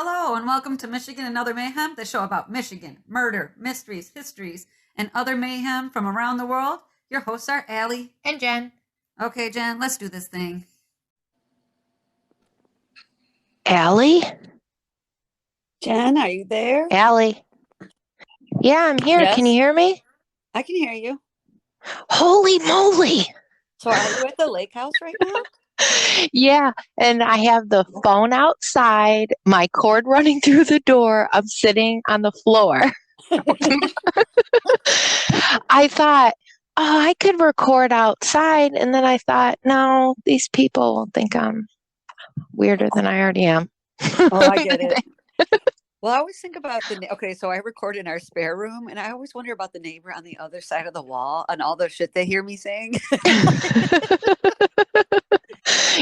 Hello, and welcome to Michigan and Other Mayhem, the show about Michigan, murder, mysteries, histories, and other mayhem from around the world. Your hosts are Allie and Jen. Okay, Jen, let's do this thing. Allie? Jen, are you there? Allie? Yeah, I'm here. Yes. Can you hear me? I can hear you. Holy moly. So are you at the lake house right now? Yeah, and I have the phone outside, my cord running through the door. I'm sitting on the floor. I thought, oh, I could record outside. And then I thought, no, these people will think I'm weirder than I already am. Oh, I get it. Well, I always think about so I record in our spare room, and I always wonder about the neighbor on the other side of the wall and all the shit they hear me saying.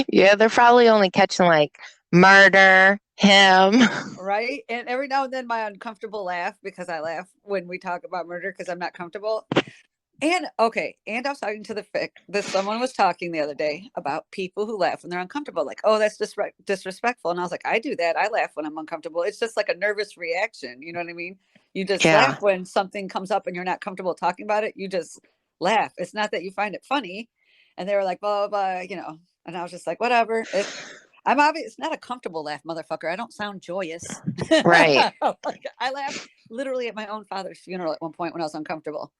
Yeah, they're probably only catching like murder, him. Right? And every now and then my uncomfortable laugh, because I laugh when we talk about murder because I'm not comfortable. And I was talking to someone was talking the other day about people who laugh when they're uncomfortable, like, oh, that's disrespectful. And I was like, I do that. I laugh when I'm uncomfortable. It's just like a nervous reaction. You know what I mean? You just laugh when something comes up and you're not comfortable talking about it. You just laugh. It's not that you find it funny. And they were like, blah, blah, blah, and I was just like, whatever. It's not a comfortable laugh, motherfucker. I don't sound joyous. Right. I laughed literally at my own father's funeral at one point when I was uncomfortable.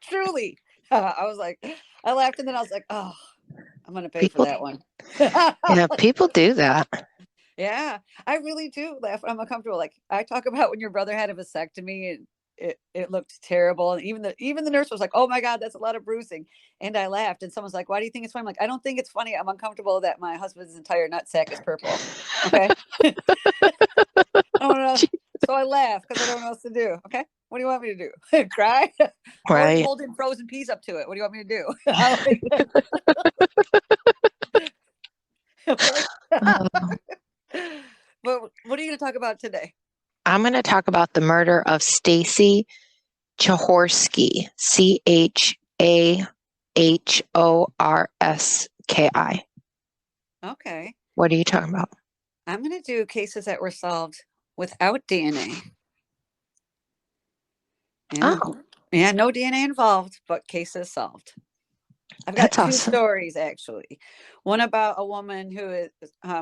Truly. I was like, I laughed and then I was like, oh, I'm going to pay for that one. Yeah, people do that. Yeah, I really do laugh when I'm uncomfortable. Like I talk about when your brother had a vasectomy and it looked terrible. And even the nurse was like, oh my God, that's a lot of bruising. And I laughed and someone's like, why do you think it's funny? I'm like, I don't think it's funny. I'm uncomfortable that my husband's entire nutsack is purple. Okay. I don't know. So I laugh because I don't know what else to do. Okay. What do you want me to do? Cry? Right. Or holding frozen peas up to it. What do you want me to do? But what are you going to talk about today? I'm going to talk about the murder of Stacy Chahorski, Chahorski. Okay. What are you talking about? I'm going to do cases that were solved without DNA. Yeah. Oh. Yeah, no DNA involved, but cases solved. I've got two stories, actually. One about a woman who is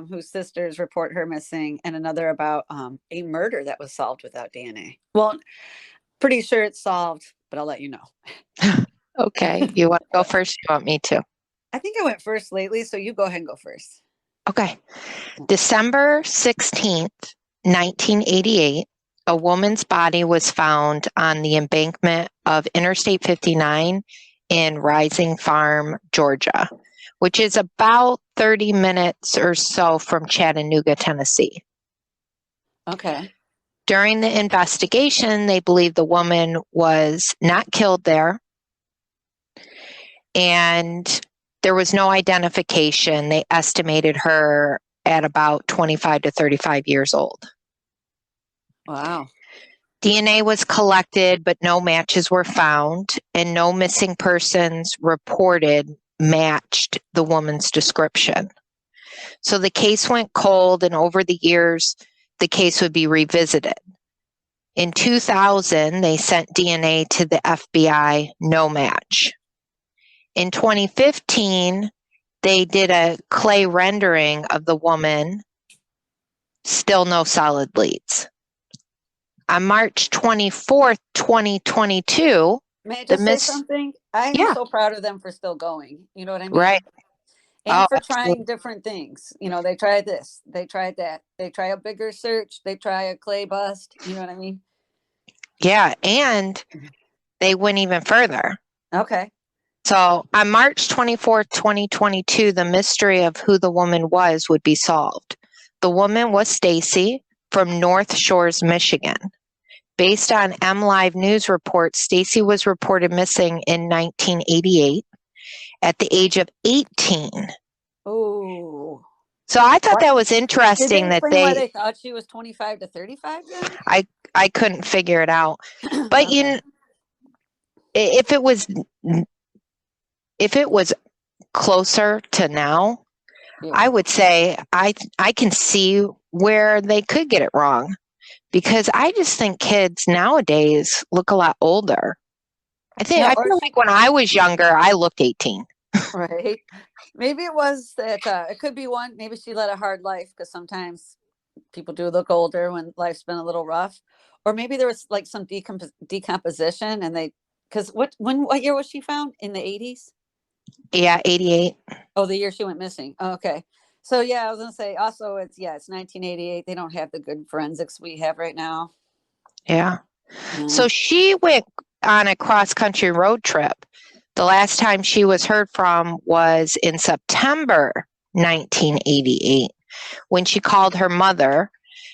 whose sisters report her missing, and another about a murder that was solved without DNA. Well, pretty sure it's solved, but I'll let you know. Okay. You want to go first? You want me to? I think I went first lately, so you go ahead and go first. Okay. December 16th, 1988, a woman's body was found on the embankment of Interstate 59 in Rising Farm, Georgia, which is about 30 minutes or so from Chattanooga, Tennessee. Okay. During the investigation, they believe the woman was not killed there, and there was no identification. They estimated her at about 25 to 35 years old. Wow. DNA was collected, but no matches were found, and no missing persons reported matched the woman's description. So the case went cold, and over the years, the case would be revisited. In 2000, they sent DNA to the FBI, no match. In 2015, they did a clay rendering of the woman, still no solid leads. On March 24th, 2022, may I just say something? I am so proud of them for still going. You know what I mean? Right. And for trying different things. They tried this, they tried that, they try a bigger search, they try a clay bust. You know what I mean? Yeah, and they went even further. Okay. So on March 24th, 2022, the mystery of who the woman was would be solved. The woman was Stacy from North Shores, Michigan. Based on MLive News reports, Stacy was reported missing in 1988 at the age of 18. Oh. So I thought that was interesting. Did they why they thought she was 25 to 35 then? I couldn't figure it out. But okay. If it was closer to now, yeah. I would say I can see where they could get it wrong, because I just think kids nowadays look a lot older. I feel like when I was younger, I looked 18. Right. Maybe it was that it could be one. Maybe she led a hard life, because sometimes people do look older when life's been a little rough. Or maybe there was like some decomposition, and because what year was she found? In the 80s? Yeah, 88. Oh, the year she went missing. Oh, okay. So yeah, I was gonna say also it's 1988. They don't have the good forensics we have right now. Yeah. Yeah. So she went on a cross-country road trip. The last time she was heard from was in September 1988, when she called her mother.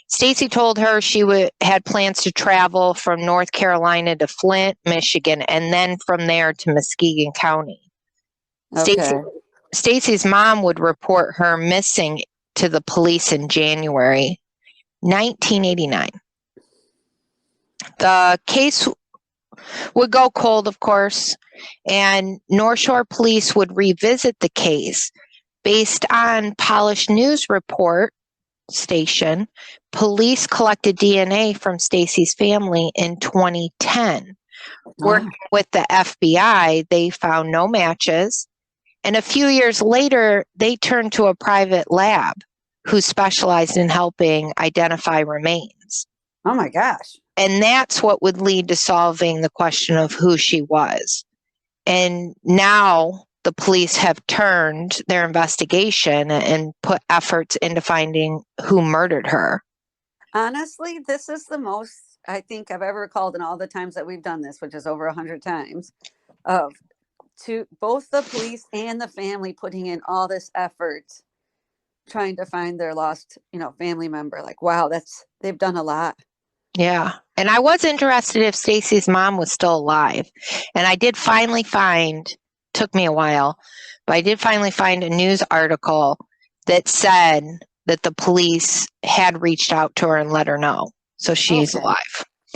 Stacy told her she had plans to travel from North Carolina to Flint, Michigan, and then from there to Muskegon County. Okay. Stacy's mom would report her missing to the police in January 1989. The case would go cold, of course, and North Shore police would revisit the case. Based on polished news report station, police collected DNA from Stacy's family in 2010. Working with the FBI, they found no matches. And a few years later, they turned to a private lab who specialized in helping identify remains. Oh my gosh. And that's what would lead to solving the question of who she was. And now the police have turned their investigation and put efforts into finding who murdered her. Honestly, this is the most I think I've ever called in all the times that we've done this, which is over 100 times, of to both the police and the family putting in all this effort trying to find their lost, family member. Like, wow, they've done a lot. Yeah. And I was interested if Stacy's mom was still alive. And I did finally took me a while, but I did finally find a news article that said that the police had reached out to her and let her know. So she's alive.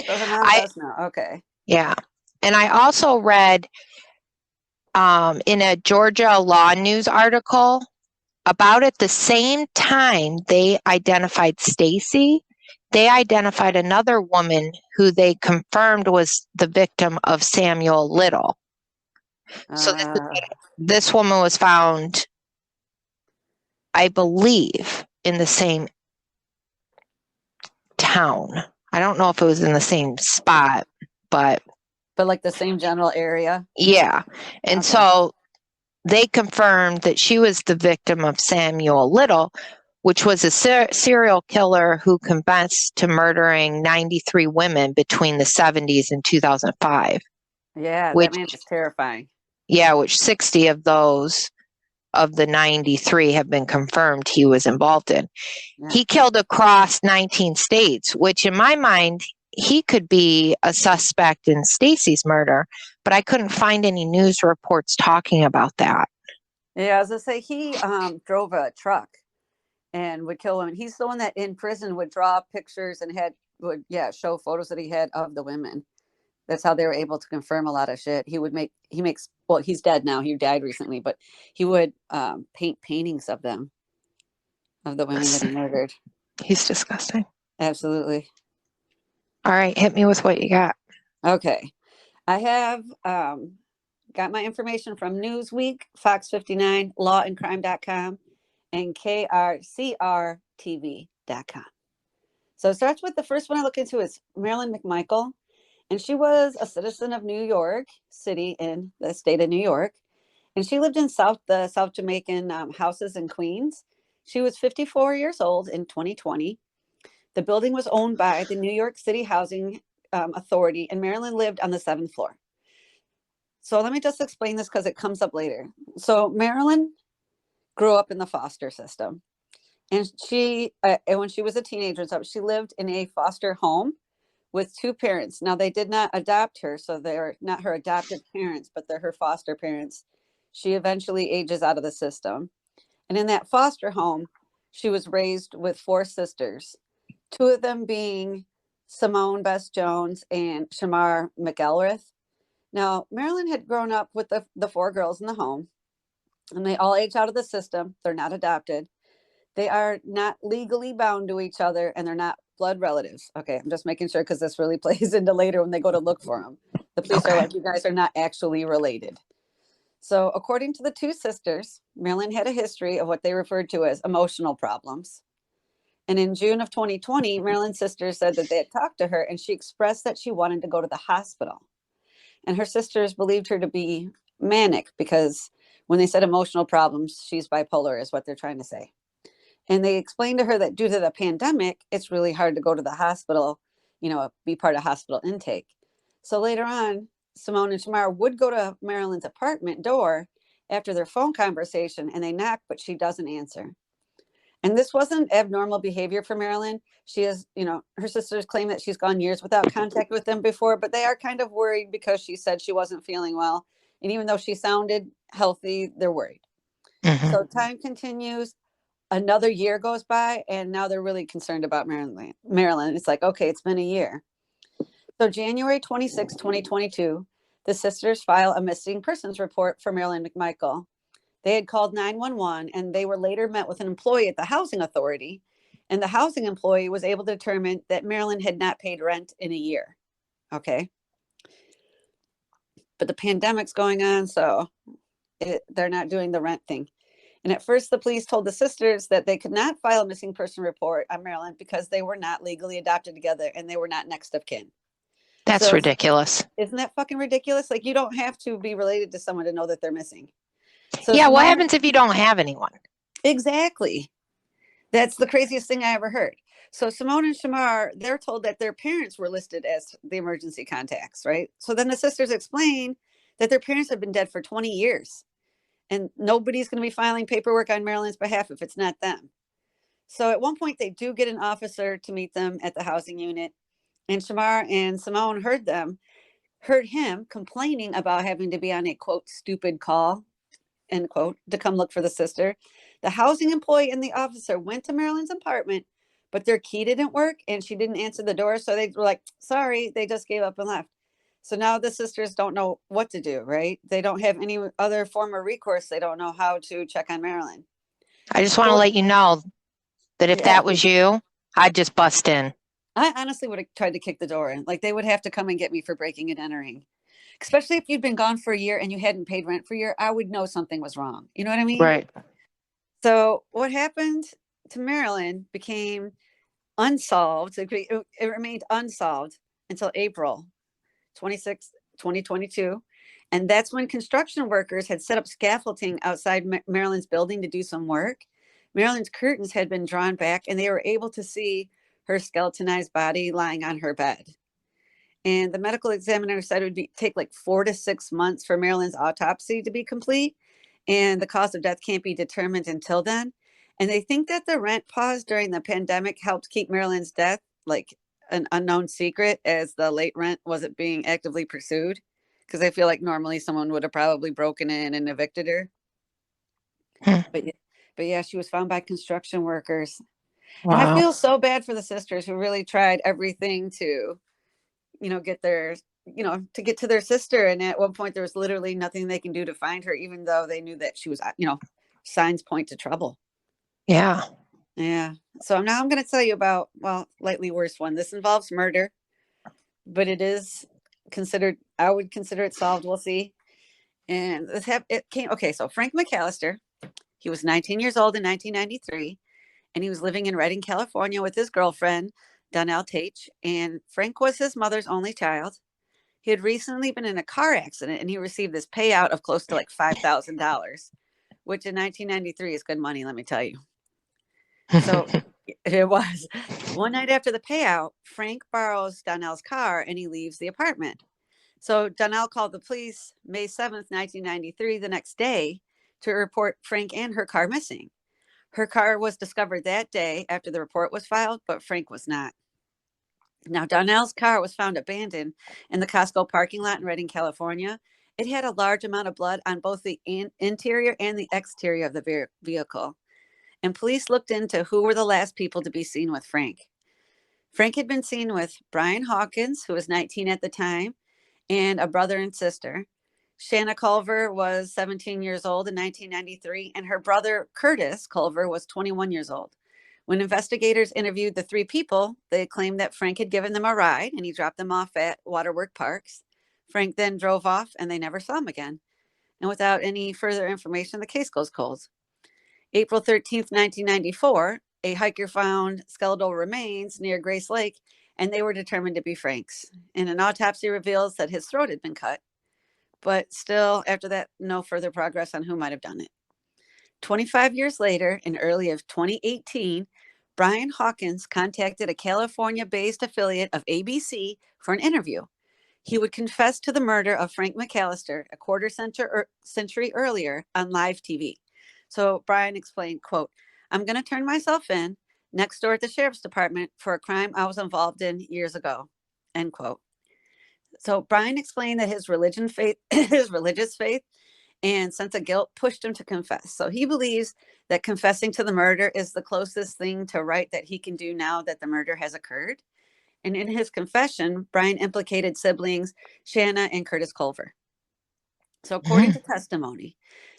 So her mom does know. Okay. Yeah. And I also read in a Georgia Law News article, about at the same time they identified Stacy, they identified another woman who they confirmed was the victim of Samuel Little. So this woman was found, I believe, in the same town. I don't know if it was in the same spot, but like the same general area. Yeah. And so they confirmed that she was the victim of Samuel Little, which was a serial killer who confessed to murdering 93 women between the 70s and 2005. Yeah, that man is terrifying. Yeah, which 60 of those of the 93 have been confirmed he was involved in. Yeah. He killed across 19 states, which in my mind, he could be a suspect in Stacy's murder, but I couldn't find any news reports talking about that. Yeah, as I say, he drove a truck and would kill women. He's the one that in prison would draw pictures and would show photos that he had of the women. That's how they were able to confirm a lot of shit. He's dead now. He died recently, but he would paint paintings of them, of the women that he murdered. He's disgusting. Absolutely. All right, hit me with what you got. Okay. I have got my information from Newsweek, Fox 59, lawandcrime.com, and krcrtv.com. So it starts with the first one I look into is Marilyn McMichael. And she was a citizen of New York City in the state of New York. And she lived in the South Jamaican houses in Queens. She was 54 years old in 2020. The building was owned by the New York City Housing Authority, and Marilyn lived on the 7th floor. So let me just explain this because it comes up later. So Marilyn grew up in the foster system. And when she was a teenager, she lived in a foster home with two parents. Now, they did not adopt her, so they're not her adoptive parents, but they're her foster parents. She eventually ages out of the system. And in that foster home, she was raised with 4 sisters, 2 of them being Simone Bess Jones and Shamar McElrath. Now, Marilyn had grown up with the 4 girls in the home, and they all age out of the system. They're not adopted. They are not legally bound to each other, and they're not blood relatives. Okay, I'm just making sure because this really plays into later when they go to look for them. The police are like, you guys are not actually related. So according to the two sisters, Marilyn had a history of what they referred to as emotional problems. And in June of 2020, Marilyn's sisters said that they had talked to her and she expressed that she wanted to go to the hospital. And her sisters believed her to be manic because when they said emotional problems, she's bipolar, is what they're trying to say. And they explained to her that due to the pandemic, it's really hard to go to the hospital, be part of hospital intake. So later on, Simone and Shamar would go to Marilyn's apartment door after their phone conversation and they knock, but she doesn't answer. And this wasn't abnormal behavior for Marilyn. She is, her sisters claim that she's gone years without contact with them before, but they are kind of worried because she said she wasn't feeling well. And even though she sounded healthy, they're worried. Mhm. So time continues. Another year goes by, and now they're really concerned about Marilyn. It's like, okay, it's been a year. So January 26, 2022, the sisters file a missing persons report for Marilyn McMichael. They had called 911 and they were later met with an employee at the housing authority. And the housing employee was able to determine that Marilyn had not paid rent in a year. Okay. But the pandemic's going on, so they're not doing the rent thing. And at first, the police told the sisters that they could not file a missing person report on Marilyn because they were not legally adopted together and they were not next of kin. That's So, ridiculous. Isn't that fucking ridiculous? Like, you don't have to be related to someone to know that they're missing. So Yeah, what happens if you don't have anyone? Exactly. That's the craziest thing I ever heard. So Simone and Shamar, they're told that their parents were listed as the emergency contacts, right? So then the sisters explain that their parents have been dead for 20 years and nobody's going to be filing paperwork on Marilyn's behalf if it's not them. So at one point, they do get an officer to meet them at the housing unit. And Shamar and Simone heard him complaining about having to be on a quote, stupid call, end quote, to come look for the sister. The housing employee and the officer went to Marilyn's apartment, but their key didn't work and she didn't answer the door. So they were like, sorry, they just gave up and left. So now the sisters don't know what to do, right? They don't have any other form of recourse. They don't know how to check on Marilyn. I just want to let you know that if that was you, I'd just bust in. I honestly would have tried to kick the door in. Like, they would have to come and get me for breaking and entering. Especially if you'd been gone for a year and you hadn't paid rent for a year, I would know something was wrong. You know what I mean? Right. So what happened to Marilyn became unsolved. It remained unsolved until April 26, 2022. And that's when construction workers had set up scaffolding outside Marilyn's building to do some work. Marilyn's curtains had been drawn back and they were able to see her skeletonized body lying on her bed. And the medical examiner said it would take like 4 to 6 months for Marilyn's autopsy to be complete. And the cause of death can't be determined until then. And they think that the rent pause during the pandemic helped keep Marilyn's death like an unknown secret, as the late rent wasn't being actively pursued. Because I feel like normally someone would have probably broken in and evicted her. But yeah, she was found by construction workers. Wow. And I feel so bad for the sisters who really tried everything to, get their, to get to their sister. And at one point there was literally nothing they can do to find her, even though they knew that she was, signs point to trouble. Yeah. Yeah. So now I'm going to tell you about, slightly worse one. This involves murder, but it is considered, I would consider it solved. We'll see. And so Frank McAllister, he was 19 years old in 1993, and he was living in Redding, California with his girlfriend, Donnell Tate, and Frank was his mother's only child. He had recently been in a car accident, and he received this payout of close to like $5,000, which in 1993 is good money, let me tell you. So it was. One night after the payout, Frank borrows Donnell's car, and he leaves the apartment. So Donnell called the police May 7th, 1993, the next day, to report Frank and her car missing. Her car was discovered that day after the report was filed, but Frank was not. Now, Donnell's car was found abandoned in the Costco parking lot in Redding, California. It had a large amount of blood on both the interior and the exterior of the vehicle. And police looked into who were the last people to be seen with Frank. Frank had been seen with Brian Hawkins, who was 19 at the time, and a brother and sister. Shanna Culver was 17 years old in 1993, and her brother Curtis Culver was 21 years old. When investigators interviewed the three people, they claimed that Frank had given them a ride and he dropped them off at Waterwork Parks. Frank then drove off and they never saw him again. And without any further information, the case goes cold. April 13th, 1994, a hiker found skeletal remains near Grace Lake, and they were determined to be Frank's. And an autopsy reveals that his throat had been cut. But still, after that, no further progress on who might have done it. 25 years later, in early of 2018, Brian Hawkins contacted a California-based affiliate of ABC for an interview. He would confess to the murder of Frank McAllister a quarter century earlier on live TV. So Brian explained, quote, "I'm going to turn myself in next door at the sheriff's department for a crime I was involved in years ago," end quote. So Brian explained that his religious faith and sense of guilt pushed him to confess. So he believes that confessing to the murder is the closest thing to right that he can do now that the murder has occurred. And in his confession, Brian implicated siblings Shanna and Curtis Culver. So according to testimony,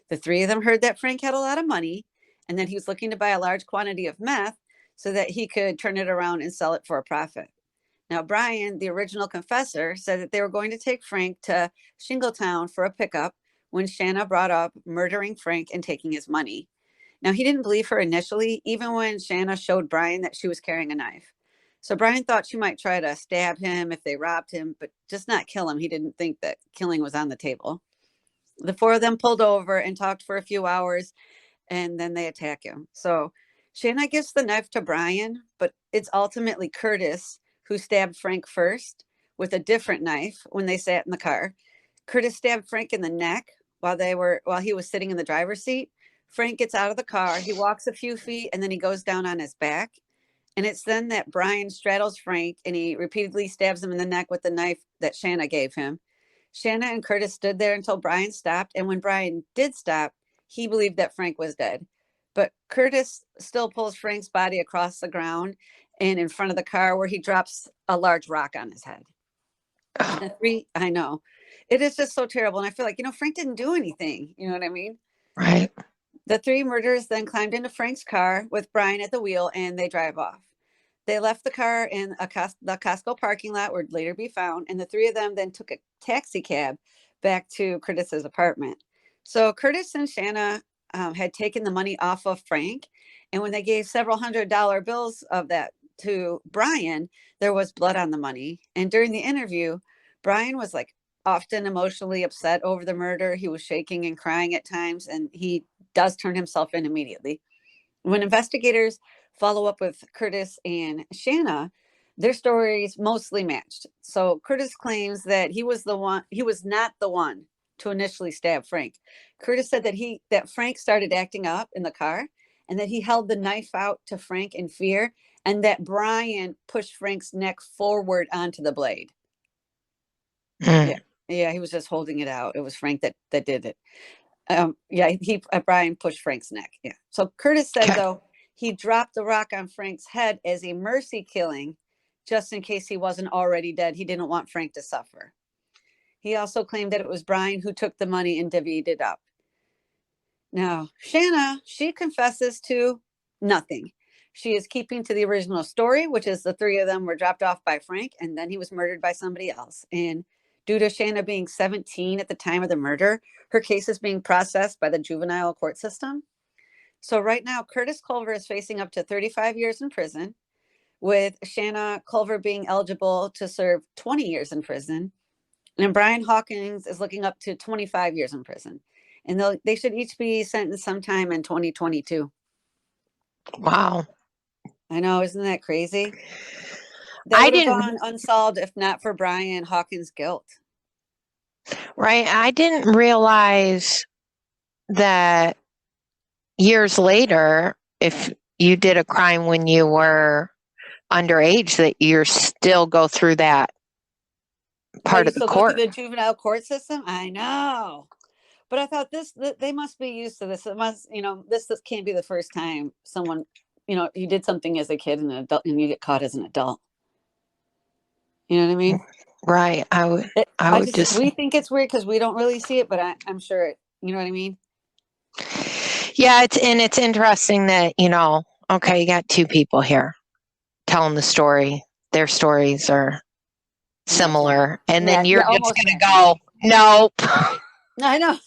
the three of them heard that Frank had a lot of money and that he was looking to buy a large quantity of meth so that he could turn it around and sell it for a profit. Now, Brian, the original confessor, said that they were going to take Frank to Shingletown for a pickup when Shanna brought up murdering Frank and taking his money. Now, he didn't believe her initially, even when Shanna showed Brian that she was carrying a knife. So Brian thought she might try to stab him if they robbed him, but just not kill him. He didn't think that killing was on the table. The four of them pulled over and talked for a few hours, and then they attack him. So Shanna gives the knife to Brian, but it's ultimately Curtis who stabbed Frank first with a different knife when they sat in the car. Curtis stabbed Frank in the neck while he was sitting in the driver's seat. Frank gets out of the car, he walks a few feet, and then he goes down on his back. And it's then that Brian straddles Frank and he repeatedly stabs him in the neck with the knife that Shanna gave him. Shanna and Curtis stood there until Brian stopped. And when Brian did stop, he believed that Frank was dead. But Curtis still pulls Frank's body across the ground and in front of the car where he drops a large rock on his head. The three, I know. It is just so terrible. And I feel like, Frank didn't do anything. You know what I mean? Right. The three murderers then climbed into Frank's car with Brian at the wheel and they drive off. They left the car in the Costco parking lot where it'd later be found. And the three of them then took a taxi cab back to Curtis's apartment. So Curtis and Shanna had taken the money off of Frank. And when they gave several $100 bills of that to Brian, there was blood on the money. And during the interview, Brian was like often emotionally upset over the murder. He was shaking and crying at times, and he does turn himself in immediately. When investigators follow up with Curtis and Shanna, their stories mostly matched. So Curtis claims that he was not the one to initially stab Frank. Curtis said that Frank started acting up in the car and that he held the knife out to Frank in fear and that Brian pushed Frank's neck forward onto the blade. Yeah, he was just holding it out. It was Frank that did it. Brian pushed Frank's neck. Yeah. So Curtis said, though, he dropped the rock on Frank's head as a mercy killing, just in case he wasn't already dead. He didn't want Frank to suffer. He also claimed that it was Brian who took the money and divvied it up. Now, Shanna, she confesses to nothing. She is keeping to the original story, which is the three of them were dropped off by Frank, and then he was murdered by somebody else. And due to Shanna being 17 at the time of the murder, her case is being processed by the juvenile court system. So right now, Curtis Culver is facing up to 35 years in prison, with Shanna Culver being eligible to serve 20 years in prison. And Brian Hawkins is looking up to 25 years in prison. And they should each be sentenced sometime in 2022. Wow. I know, isn't that crazy? That would have gone unsolved if not for Brian Hawkins' guilt. Right. I didn't realize that years later, if you did a crime when you were underage, that you still go through that part of the court. Go through the juvenile court system. I know. But I thought they must be used to this. It must, this can't be the first time someone, you did something as a kid and an adult and you get caught as an adult. You know what I mean? Right. I would just. We think it's weird because we don't really see it, but I'm sure you know what I mean? Yeah, it's interesting that, okay, you got two people here telling the story. Their stories are similar. And then you're just almost going to go, nope. I know.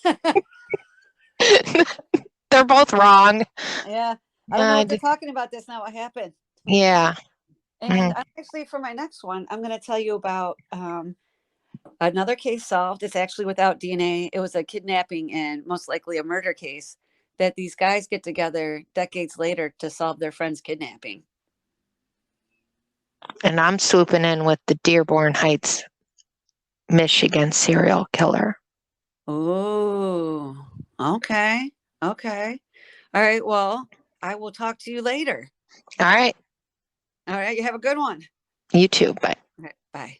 They're both wrong. Yeah. I don't know what they're talking about. That's not what happened. Yeah. And actually, for my next one, I'm going to tell you about another case solved. It's actually without DNA. It was a kidnapping and most likely a murder case that these guys get together decades later to solve their friend's kidnapping. And I'm swooping in with the Dearborn Heights, Michigan serial killer. Oh, okay. Okay. All right. Well, I will talk to you later. All right. All right. You have a good one. You too. Bye. All right, bye.